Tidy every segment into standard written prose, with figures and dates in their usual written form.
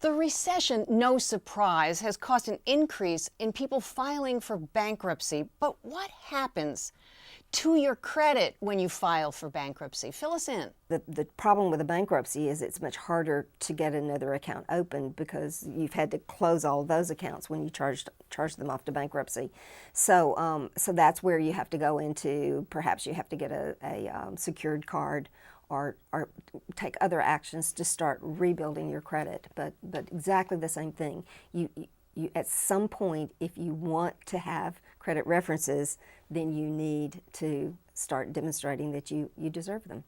The recession, no surprise, has caused an increase in people filing for bankruptcy. But what happens to your credit when you file for bankruptcy? Fill us in. The problem with a bankruptcy is it's much harder to get another account opened because you've had to close all of those accounts when you charge them off to bankruptcy. So that's where you have to go into, perhaps you have to get a secured card or take other actions to start rebuilding your credit. But exactly the same thing. You at some point, if you want to have credit references, then you need to start demonstrating that you deserve them.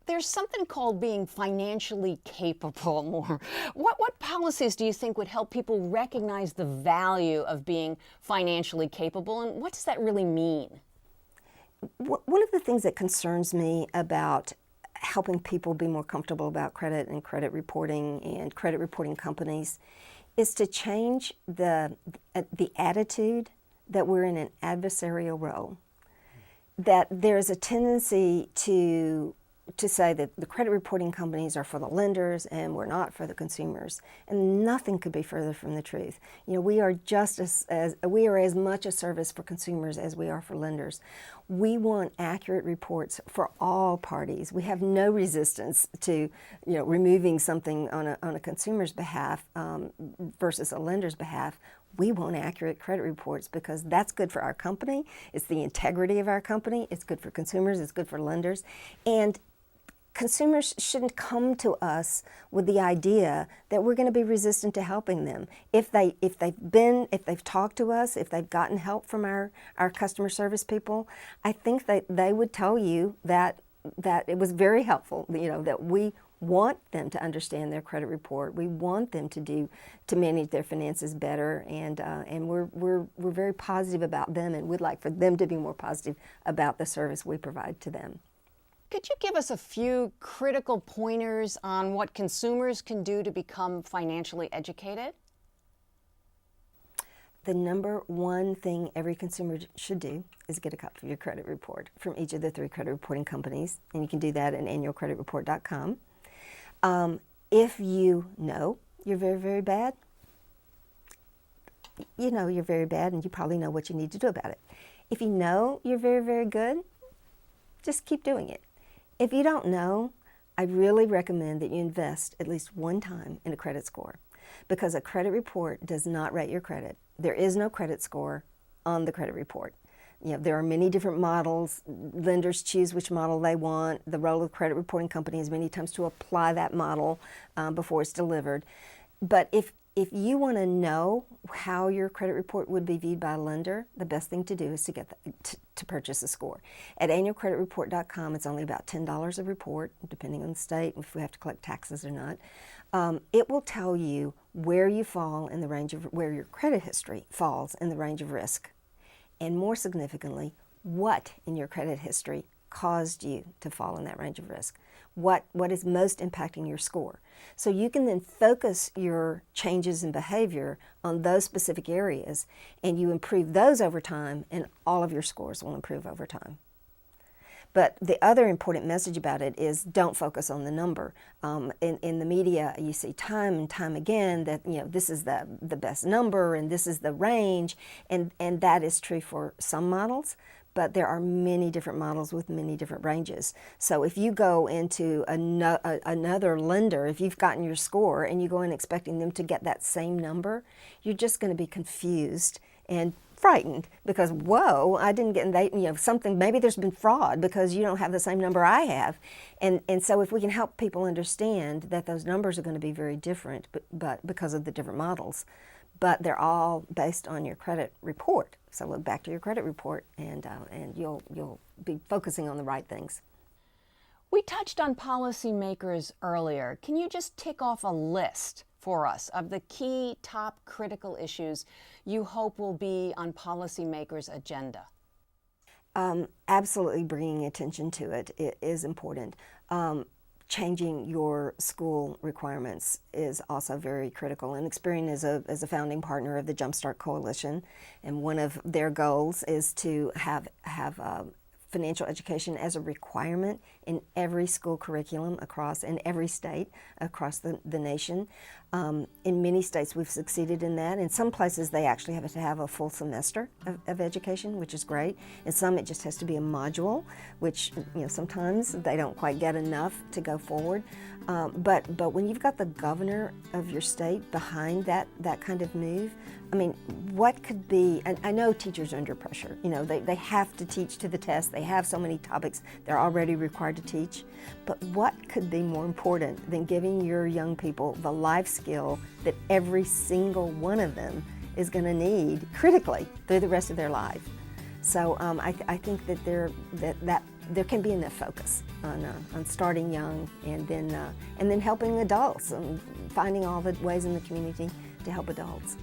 There's something called being financially capable more. What policies do you think would help people recognize the value of being financially capable, and what does that really mean? One of the things that concerns me about helping people be more comfortable about credit and credit reporting and credit reporting companies is to change the attitude that we're in an adversarial role. That there's a tendency to say that the credit reporting companies are for the lenders and we're not for the consumers. And nothing could be further from the truth. You know, we are just we are as much a service for consumers as we are for lenders. We want accurate reports for all parties. We have no resistance to, removing something on a consumer's behalf versus a lender's behalf. We want accurate credit reports because that's good for our company. It's the integrity of our company. It's good for consumers. It's good for lenders. And consumers shouldn't come to us with the idea that we're going to be resistant to helping them. If they've talked to us, if they've gotten help from our customer service people, I think that they would tell you that it was very helpful, that we want them to understand their credit report. We want them to manage their finances better, and we're very positive about them, and we'd like for them to be more positive about the service we provide to them. Could you give us a few critical pointers on what consumers can do to become financially educated? The number one thing every consumer should do is get a copy of your credit report from each of the 3 credit reporting companies, and you can do that at annualcreditreport.com. If you know you're very, very bad, you know you're very bad and you probably know what you need to do about it. If you know you're very, very good, just keep doing it. If you don't know, I really recommend that you invest at least one time in a credit score, because a credit report does not rate your credit. There is no credit score on the credit report. There are many different models. Lenders choose which model they want. The role of the credit reporting company is many times to apply that model before it's delivered. But if you want to know how your credit report would be viewed by a lender, the best thing to do is to purchase a score. At annualcreditreport.com, it's only about $10 a report, depending on the state, if we have to collect taxes or not. It will tell you where you fall in the range of, where your credit history falls in the range of risk. And more significantly, what in your credit history caused you to fall in that range of risk. What is most impacting your score. So you can then focus your changes in behavior on those specific areas, and you improve those over time, and all of your scores will improve over time. But the other important message about it is don't focus on the number. In the media, you see time and time again that this is the best number and this is the range, and that is true for some models. But there are many different models with many different ranges. So if you go into another lender, if you've gotten your score and you go in expecting them to get that same number, you're just going to be confused and frightened because, whoa, I didn't get, something, maybe there's been fraud because you don't have the same number I have. And so if we can help people understand that those numbers are going to be very different, but because of the different models, but they're all based on your credit report. So look back to your credit report, and you'll be focusing on the right things. We touched on policymakers earlier. Can you just tick off a list for us of the key top critical issues you hope will be on policymakers' agenda? Absolutely, bringing attention to it is important. Changing your school requirements is also very critical. And Experian is a founding partner of the Jumpstart Coalition, and one of their goals is to have financial education as a requirement in every school curriculum in every state across the nation. In many states, we've succeeded in that. In some places, they actually have to have a full semester of education, which is great. In some, it just has to be a module, which sometimes they don't quite get enough to go forward. But when you've got the governor of your state behind that kind of move, I mean, what could be? And I know teachers are under pressure. They have to teach to the test. They have so many topics they're already required to teach. But what could be more important than giving your young people the life skill that every single one of them is going to need critically through the rest of their life? So I think that there can be enough focus on starting young, and then helping adults and finding all the ways in the community to help adults.